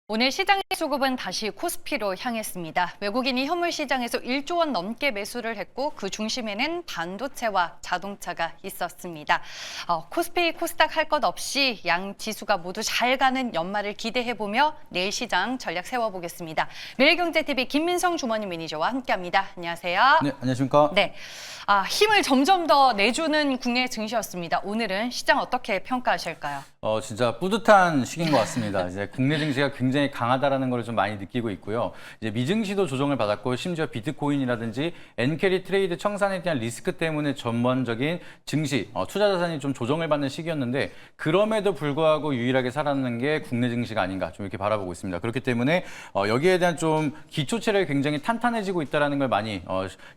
오늘 시장의 수급은 다시 코스피로 향했습니다. 외국인이 현물 시장에서 1조 원 넘게 매수를 했고 그 중심에는 반도체와 자동차가 있었습니다. 코스피, 코스닥 할 것 없이 양 지수가 모두 잘 가는 연말을 기대해보며 내일 시장 전략 세워보겠습니다. 매일경제TV 김민성 주머니 매니저와 함께합니다. 안녕하세요. 네, 안녕하십니까? 네, 힘을 점점 더 내주는 국내 증시였습니다. 오늘은 시장 어떻게 평가하실까요? 진짜 뿌듯한 시기인 것 같습니다. 이제 국내 증시가 굉장히 강하다라는 걸 좀 많이 느끼고 있고요. 이제 미증시도 조정을 받았고 심지어 비트코인이라든지 엔캐리 트레이드 청산에 대한 리스크 때문에 전반적인 증시, 투자 자산이 좀 조정을 받는 시기였는데 그럼에도 불구하고 유일하게 살아남는 게 국내 증시가 아닌가 좀 이렇게 바라보고 있습니다. 그렇기 때문에 여기에 대한 좀 기초 체력이 굉장히 탄탄해지고 있다라는 걸 많이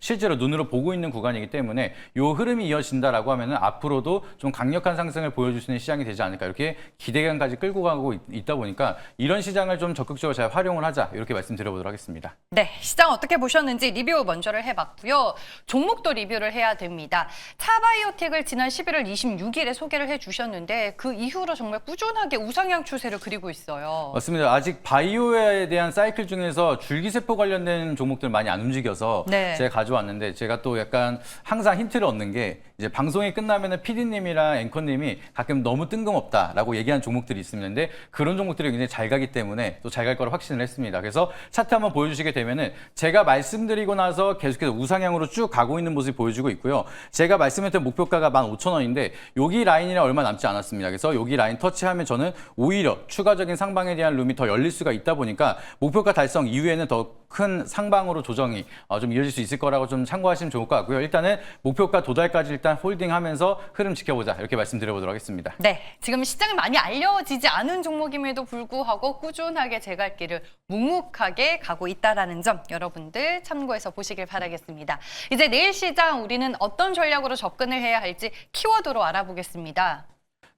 실제로 눈으로 보고 있는 구간이기 때문에 이 흐름이 이어진다라고 하면은 앞으로도 좀 강력한 상승을 보여줄 수 있는 시장이 되지 않을까 이렇게 기대감까지 끌고 가고 있다 보니까 이런 시장을 좀 적극적으로 잘 활용을 하자 이렇게 말씀드려보도록 하겠습니다. 네, 시장 어떻게 보셨는지 리뷰 먼저를 해봤고요. 종목도 리뷰를 해야 됩니다. 차바이오텍을 지난 11월 26일에 소개를 해주셨는데 그 이후로 정말 꾸준하게 우상향 추세를 그리고 있어요. 맞습니다. 아직 바이오에 대한 사이클 중에서 줄기세포 관련된 종목들 많이 안 움직여서 네. 제가 가져왔는데 제가 또 약간 항상 힌트를 얻는 게 이제 방송이 끝나면은 PD님이랑 앵커님이 가끔 너무 뜬금없다라고 얘기한 종목들이 있는데 그런 종목들이 굉장히 잘 가기 때문에 또 잘 갈 거로 확신을 했습니다. 그래서 차트 한번 보여주시게 되면은 제가 말씀드리고 나서 계속해서 우상향으로 쭉 가고 있는 모습이 보여주고 있고요. 제가 말씀했던 목표가가 15,000원인데 여기 라인이랑 얼마 남지 않았습니다. 그래서 여기 라인 터치하면 저는 오히려 추가적인 상방에 대한 룸이 더 열릴 수가 있다 보니까 목표가 달성 이후에는 더 큰 상방으로 조정이 좀 이어질 수 있을 거라고 좀 참고하시면 좋을 것 같고요. 일단은 목표가 도달까지 일단 홀딩하면서 흐름 지켜보자 이렇게 말씀드려보도록 하겠습니다. 네, 지금 시장에 많이 알려지지 않은 종목임에도 불구하고 꾸준하게 제 갈 길을 묵묵하게 가고 있다는 점 여러분들 참고해서 보시길 바라겠습니다. 이제 내일 시장 우리는 어떤 전략으로 접근을 해야 할지 키워드로 알아보겠습니다.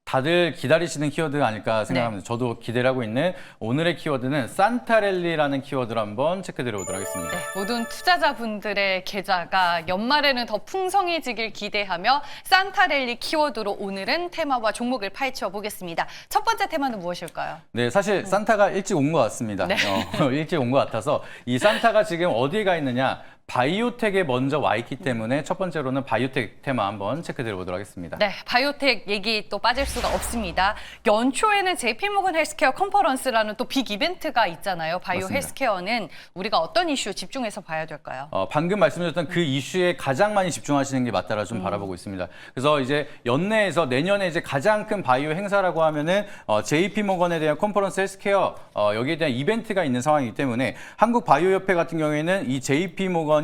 다들 기다리시는 키워드가 아닐까 생각합니다. 네. 저도 기대를 하고 있는 오늘의 키워드는 산타랠리라는 키워드로 한번 체크드려 보도록 하겠습니다. 네, 모든 투자자분들의 계좌가 연말에는 더 풍성해지길 기대하며 산타랠리 키워드로 오늘은 테마와 종목을 파헤쳐 보겠습니다. 첫 번째 테마는 무엇일까요? 네, 사실 산타가 일찍 온 것 같습니다. 네. 일찍 온 것 같아서 이 산타가 지금 어디에 가 있느냐 바이오텍에 먼저 와 있기 때문에 첫 번째로는 바이오텍 테마 한번 체크드려 보도록 하겠습니다. 네, 바이오텍 얘기 또 빠질 수가 없습니다. 연초에는 JP모건 헬스케어 컨퍼런스라는 또 빅 이벤트가 있잖아요. 바이오 맞습니다. 헬스케어는 우리가 어떤 이슈 집중해서 봐야 될까요? 방금 말씀드렸던 그 이슈에 가장 많이 집중하시는 게 맞다라 좀 바라보고 있습니다. 그래서 이제 연내에서 내년에 이제 가장 큰 바이오 행사라고 하면은 JP모건에 대한 컨퍼런스 헬스케어 여기에 대한 이벤트가 있는 상황이기 때문에 한국 바이오협회 같은 경우에는 이 JP모건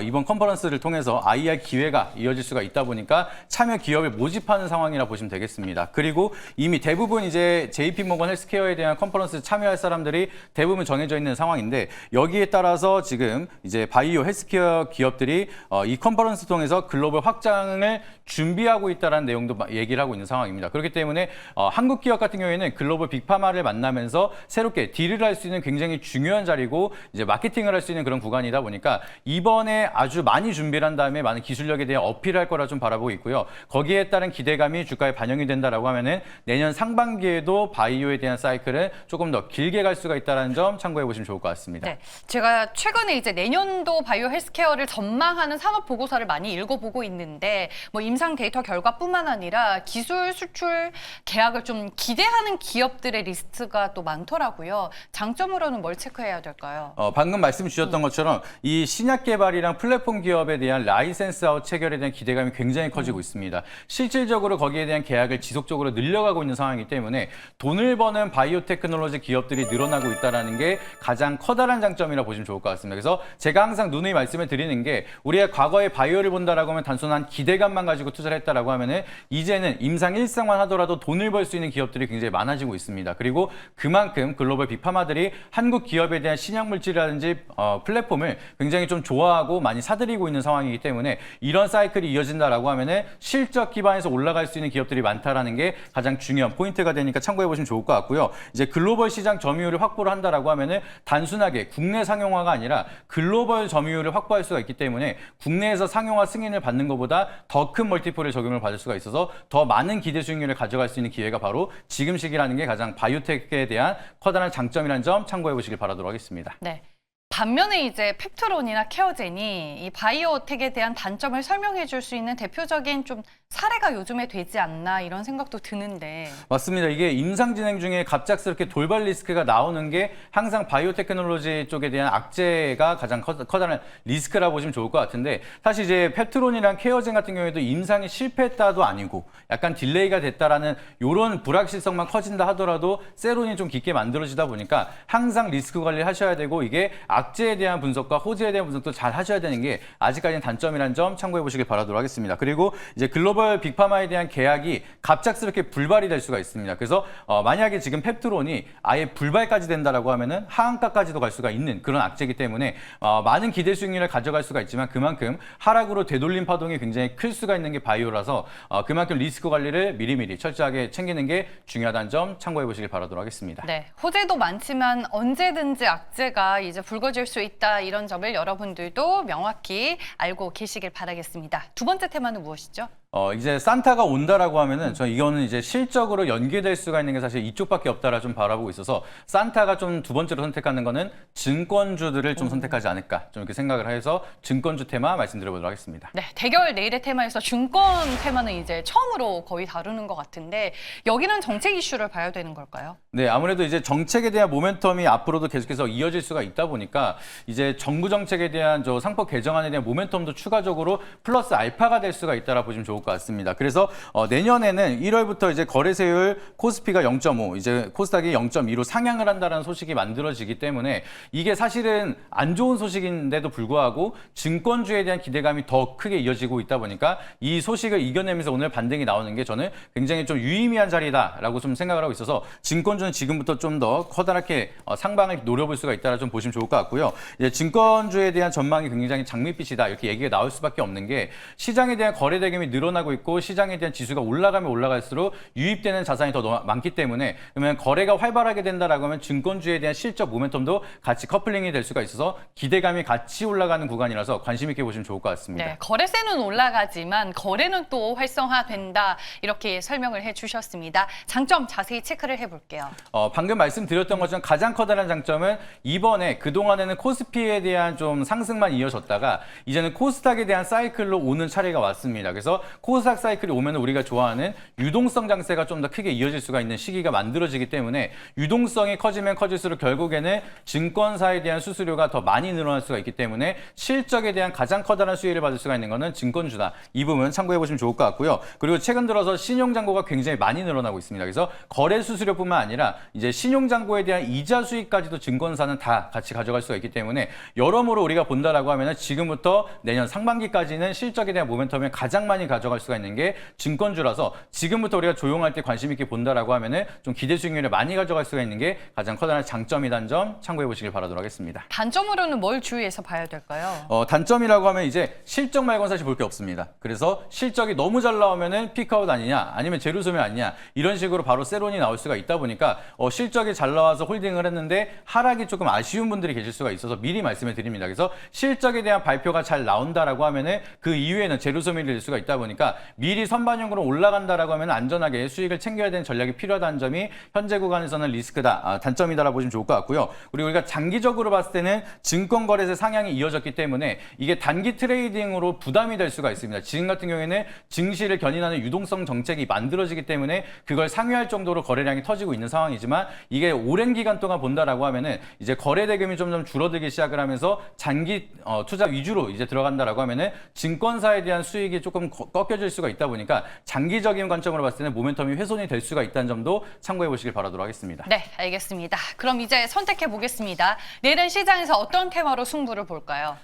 이번 컨퍼런스를 통해서 IR 기회가 이어질 수가 있다 보니까 참여 기업을 모집하는 상황이라 보시면 되겠습니다. 그리고 이미 대부분 이제 JP모건 헬스케어에 대한 컨퍼런스 참여할 사람들이 대부분 정해져 있는 상황인데 여기에 따라서 지금 이제 바이오 헬스케어 기업들이 이 컨퍼런스 통해서 글로벌 확장을 준비하고 있다는 내용도 얘기를 하고 있는 상황입니다. 그렇기 때문에 한국 기업 같은 경우에는 글로벌 빅파마를 만나면서 새롭게 딜을 할 수 있는 굉장히 중요한 자리고 이제 마케팅을 할 수 있는 그런 구간이다 보니까 이번에 아주 많이 준비를 한 다음에 많은 기술력에 대한 어필할 거라 좀 바라보고 있고요. 거기에 따른 기대감이 주가에 반영이 된다라고 하면은 내년 상반기에도 바이오에 대한 사이클은 조금 더 길게 갈 수가 있다는 점 참고해 보시면 좋을 것 같습니다. 네, 제가 최근에 이제 내년도 바이오 헬스케어를 전망하는 산업 보고서를 많이 읽어보고 있는데 뭐 임상 데이터 결과뿐만 아니라 기술 수출 계약을 좀 기대하는 기업들의 리스트가 또 많더라고요. 장점으로는 뭘 체크해야 될까요? 방금 말씀 주셨던 것처럼 이 신약 개발이랑 플랫폼 기업에 대한 라이센스 아웃 체결에 대한 기대감이 굉장히 커지고 있습니다. 실질적으로 거기에 대한 계약을 지속적으로 늘려가고 있는 상황이기 때문에 돈을 버는 바이오 테크놀로지 기업들이 늘어나고 있다는 게 가장 커다란 장점이라 보시면 좋을 것 같습니다. 그래서 제가 항상 누누이 말씀을 드리는 게 우리가 과거에 바이오를 본다라고 하면 단순한 기대감만 가지고 투자를 했다라고 하면은 이제는 임상 일상만 하더라도 돈을 벌 수 있는 기업들이 굉장히 많아지고 있습니다. 그리고 그만큼 글로벌 빅파마들이 한국 기업에 대한 신약 물질이라든지 플랫폼을 굉장히 좀 좋아하고 많이 사들이고 있는 상황이기 때문에 이런 사이클이 이어진다라고 하면은 실적 기반에서 올라갈 수 있는 기업들이 많다라는 게 가장 중요한 포인트가 되니까 참고해 보시면 좋을 것 같고요. 이제 글로벌 시장 점유율을 확보를 한다라고 하면은 단순하게 국내 상용화가 아니라 글로벌 점유율을 확보할 수가 있기 때문에 국내에서 상용화 승인을 받는 것보다 더 큰 멀티플의 적용을 받을 수가 있어서 더 많은 기대 수익률을 가져갈 수 있는 기회가 바로 지금 시기라는 게 가장 바이오텍에 대한 커다란 장점이라는 점 참고해 보시길 바라도록 하겠습니다. 네. 반면에 이제 펩트론이나 케어젠이 이 바이오텍에 대한 단점을 설명해 줄 수 있는 대표적인 좀 사례가 요즘에 되지 않나 이런 생각도 드는데. 맞습니다. 이게 임상 진행 중에 갑작스럽게 돌발 리스크가 나오는 게 항상 바이오테크놀로지 쪽에 대한 악재가 가장 커다란 리스크라고 보시면 좋을 것 같은데 사실 이제 펩트론이랑 케어젠 같은 경우에도 임상이 실패했다도 아니고 약간 딜레이가 됐다라는 이런 불확실성만 커진다 하더라도 세론이 좀 깊게 만들어지다 보니까 항상 리스크 관리를 하셔야 되고 이게 악재에 대한 분석과 호재에 대한 분석도 잘 하셔야 되는 게 아직까지는 단점이라는 점 참고해 보시길 바라도록 하겠습니다. 그리고 이제 글로벌 빅파마에 대한 계약이 갑작스럽게 불발이 될 수가 있습니다. 그래서 만약에 지금 펩트론이 아예 불발까지 된다라고 하면은 하한가까지도 갈 수가 있는 그런 악재이기 때문에 많은 기대 수익률을 가져갈 수가 있지만 그만큼 하락으로 되돌림 파동이 굉장히 클 수가 있는 게 바이오라서 그만큼 리스크 관리를 미리미리 철저하게 챙기는 게 중요하다는 점 참고해 보시길 바라도록 하겠습니다. 네, 호재도 많지만 언제든지 악재가 이제 불거질 수 있다 이런 점을 여러분들도 명확히 알고 계시길 바라겠습니다. 두 번째 테마는 무엇이죠? 이제 산타가 온다라고 하면은 저 이거는 이제 실적으로 연계될 수가 있는 게 사실 이쪽밖에 없다라 좀 바라보고 있어서 산타가 좀 두 번째로 선택하는 거는 증권주들을 좀 선택하지 않을까 좀 이렇게 생각을 해서 증권주 테마 말씀드려보도록 하겠습니다. 네, 대결 내일의 테마에서 증권 테마는 이제 처음으로 거의 다루는 것 같은데 여기는 정책 이슈를 봐야 되는 걸까요? 네, 아무래도 이제 정책에 대한 모멘텀이 앞으로도 계속해서 이어질 수가 있다 보니까 이제 정부 정책에 대한 저 상법 개정안에 대한 모멘텀도 추가적으로 플러스 알파가 될 수가 있다라 보시면 좋을 것 같습니다. 그래서 내년에는 1월부터 이제 거래세율 코스피가 0.5, 이제 코스닥이 0.2로 상향을 한다는 소식이 만들어지기 때문에 이게 사실은 안 좋은 소식인데도 불구하고 증권주에 대한 기대감이 더 크게 이어지고 있다 보니까 이 소식을 이겨내면서 오늘 반등이 나오는 게 저는 굉장히 좀 유의미한 자리다라고 좀 생각을 하고 있어서 증권주는 지금부터 좀 더 커다랗게 상방을 노려볼 수가 있다라 좀 보시면 좋을 것 같고요. 이제 증권주에 대한 전망이 굉장히 장밋빛이다 이렇게 얘기가 나올 수밖에 없는 게 시장에 대한 거래 대금이 늘어나고 있고 시장에 대한 지수가 올라가면 올라갈수록 유입되는 자산이 더 많기 때문에 그러면 거래가 활발하게 된다라고 하면 증권주에 대한 실적 모멘텀도 같이 커플링이 될 수가 있어서 기대감이 같이 올라가는 구간이라서 관심 있게 보시면 좋을 것 같습니다. 네, 거래세는 올라가지만 거래는 또 활성화된다 이렇게 설명을 해주셨습니다. 장점 자세히 체크를 해볼게요. 방금 말씀드렸던 것처럼 가장 커다란 장점은 이번에 그동안에는 코스피에 대한 좀 상승만 이어졌다가 이제는 코스닥에 대한 사이클로 오는 차례가 왔습니다. 그래서 코스닥 사이클이 오면 우리가 좋아하는 유동성 장세가 좀 더 크게 이어질 수가 있는 시기가 만들어지기 때문에 유동성이 커지면 커질수록 결국에는 증권사에 대한 수수료가 더 많이 늘어날 수가 있기 때문에 실적에 대한 가장 커다란 수혜를 받을 수가 있는 것은 증권주다. 이 부분 참고해 보시면 좋을 것 같고요. 그리고 최근 들어서 신용잔고가 굉장히 많이 늘어나고 있습니다. 그래서 거래 수수료뿐만 아니라 이제 신용잔고에 대한 이자 수익까지도 증권사는 다 같이 가져갈 수가 있기 때문에 여러모로 우리가 본다라고 하면 지금부터 내년 상반기까지는 실적에 대한 모멘텀을 가장 많이 가져갈 수가 있는 게 증권주라서 지금부터 우리가 조용할 때 관심 있게 본다라고 하면은 좀 기대 수익률을 많이 가져갈 수가 있는 게 가장 커다란 장점이라는 점 참고해 보시길 바라도록 하겠습니다. 단점으로는 뭘 주의해서 봐야 될까요? 단점이라고 하면 이제 실적 말고는 사실 볼 게 없습니다. 그래서 실적이 너무 잘 나오면은 피크아웃 아니냐 아니면 제로소멸 아니냐 이런 식으로 바로 세론이 나올 수가 있다 보니까 실적이 잘 나와서 홀딩을 했는데 하락이 조금 아쉬운 분들이 계실 수가 있어서 미리 말씀을 드립니다. 그래서 실적에 대한 발표가 잘 나온다라고 하면은 그 이후에는 제로소멸이 될 수가 있다 보니까 미리 선반영으로 올라간다라고 하면 안전하게 수익을 챙겨야 되는 전략이 필요하다는 점이 현재 구간에서는 리스크다, 단점이다라고 보시면 좋을 것 같고요. 그리고 우리가 장기적으로 봤을 때는 증권 거래세 상향이 이어졌기 때문에 이게 단기 트레이딩으로 부담이 될 수가 있습니다. 지금 같은 경우에는 증시를 견인하는 유동성 정책이 만들어지기 때문에 그걸 상회할 정도로 거래량이 터지고 있는 상황이지만 이게 오랜 기간 동안 본다라고 하면은 이제 거래 대금이 점점 줄어들기 시작을 하면서 장기 투자 위주로 이제 들어간다라고 하면은 증권사에 대한 수익이 조금 꺾여질 수가 있다 보니까 장기적인 관점으로 봤을 때는 모멘텀이 훼손이 될 수가 있다는 점도 참고해 보시길 바라도록 하겠습니다. 네, 알겠습니다. 그럼 이제 선택해 보겠습니다. 내일은 시장에서 어떤 테마로 승부를 볼까요?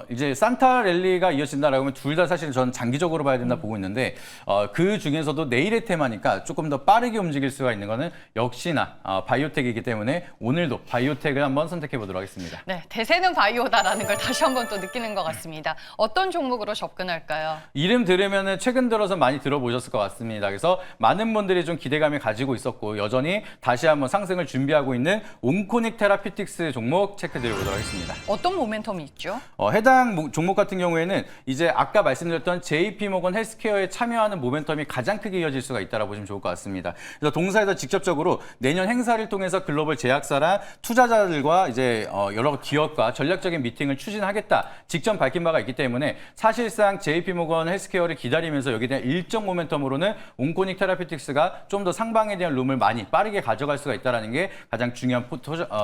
이제 산타 랠리가 이어진다라고 하면 둘 다 사실 저는 장기적으로 봐야 된다 보고 있는데 그 중에서도 내일의 테마니까 조금 더 빠르게 움직일 수가 있는 거는 역시나 바이오텍이기 때문에 오늘도 바이오텍을 한번 선택해 보도록 하겠습니다. 네, 대세는 바이오다라는 걸 다시 한번 또 느끼는 것 같습니다. 어떤 종목으로 접근할까요? 이름 들으면은 최근 들어서 많이 들어보셨을 것 같습니다. 그래서 많은 분들이 좀 기대감을 가지고 있었고 여전히 다시 한번 상승을 준비하고 있는 온코닉 테라피틱스 종목 체크드려 보도록 하겠습니다. 어떤 모멘텀이 있죠? 해당 종목 같은 경우에는 이제 아까 말씀드렸던 JP모건 헬스케어에 참여하는 모멘텀이 가장 크게 이어질 수가 있다고 보시면 좋을 것 같습니다. 그래서 동사에서 직접적으로 내년 행사를 통해서 글로벌 제약사랑 투자자들과 이제 여러 기업과 전략적인 미팅을 추진하겠다 직접 밝힌 바가 있기 때문에 사실상 JP모건 헬스케어를 기다리면서 여기에 대한 일정 모멘텀으로는 온코닉 테라피틱스가 좀 더 상방에 대한 룸을 많이 빠르게 가져갈 수가 있다는 게 가장 중요한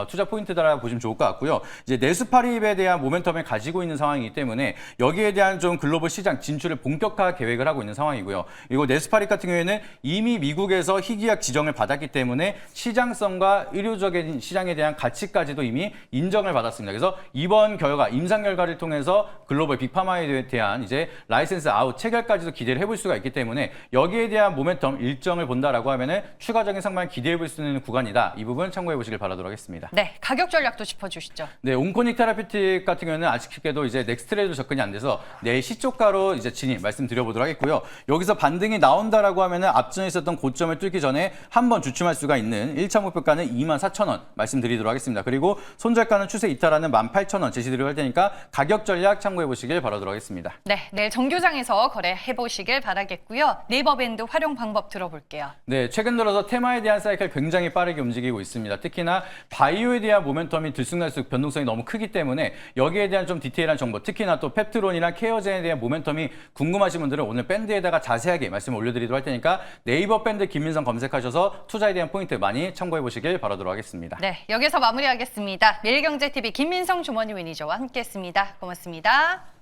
투자 포인트다라고 보시면 좋을 것 같고요. 이제 네스파립에 대한 모멘텀을 가지고 있는 상황이기 때문에 여기에 대한 좀 글로벌 시장 진출을 본격화 계획을 하고 있는 상황이고요. 그리고 네스파립 같은 경우에는 이미 미국에서 희귀약 지정을 받았기 때문에 시장성과 의료적인 시장에 대한 가치까지도 이미 인정을 받았습니다. 그래서 이번 결과 임상 결과를 통해서 글로벌 빅파마에 대한 이제 라이센스 아웃 체결까지도 기대를 해볼 수가 있기 때문에 여기에 대한 모멘텀 일정을 본다라고 하면은 추가적인 상황을 기대해 볼 수 있는 구간이다. 이 부분 참고해 보시길 바라도록 하겠습니다. 네, 가격 전략도 짚어주시죠. 네, 온코닉 테라피틱 같은 경우는 아쉽게도 이제 넥스트레이도 접근이 안 돼서 내일 시초가로 이제 진입 말씀드려보도록 하겠고요. 여기서 반등이 나온다라고 하면은 앞전에 있었던 고점을 뚫기 전에 한번 주춤할 수가 있는 1차 목표가는 24,000원 말씀드리도록 하겠습니다. 그리고 손절가는 추세 이탈하는 18,000원 제시드리고 할 테니까 가격 전략 참고해 보시길 바라도록 하겠습니다. 네, 내일 정규장에서 거래해 보시길 바라겠고요. 네이버 밴드 활용 방법 들어볼게요. 네, 최근 들어서 테마에 대한 사이클 굉장히 빠르게 움직이고 있습니다. 특히나 바이오에 대한 모멘텀이 들쑥날쑥 변동성이 너무 크기 때문에 여기에 대한 좀 디테일한 정보, 특히나 또 펩트론이나 케어젠에 대한 모멘텀이 궁금하신 분들은 오늘 밴드에다가 자세하게 말씀을 올려드리도록 할 테니까 네이버 밴드 김민성 검색하셔서 투자에 대한 포인트 많이 참고해 보시길 바라도록 하겠습니다. 네, 여기서 마무리하겠습니다. 매일경제TV 김민성 주머니 매니저와 함께했습니다. 고맙습니다.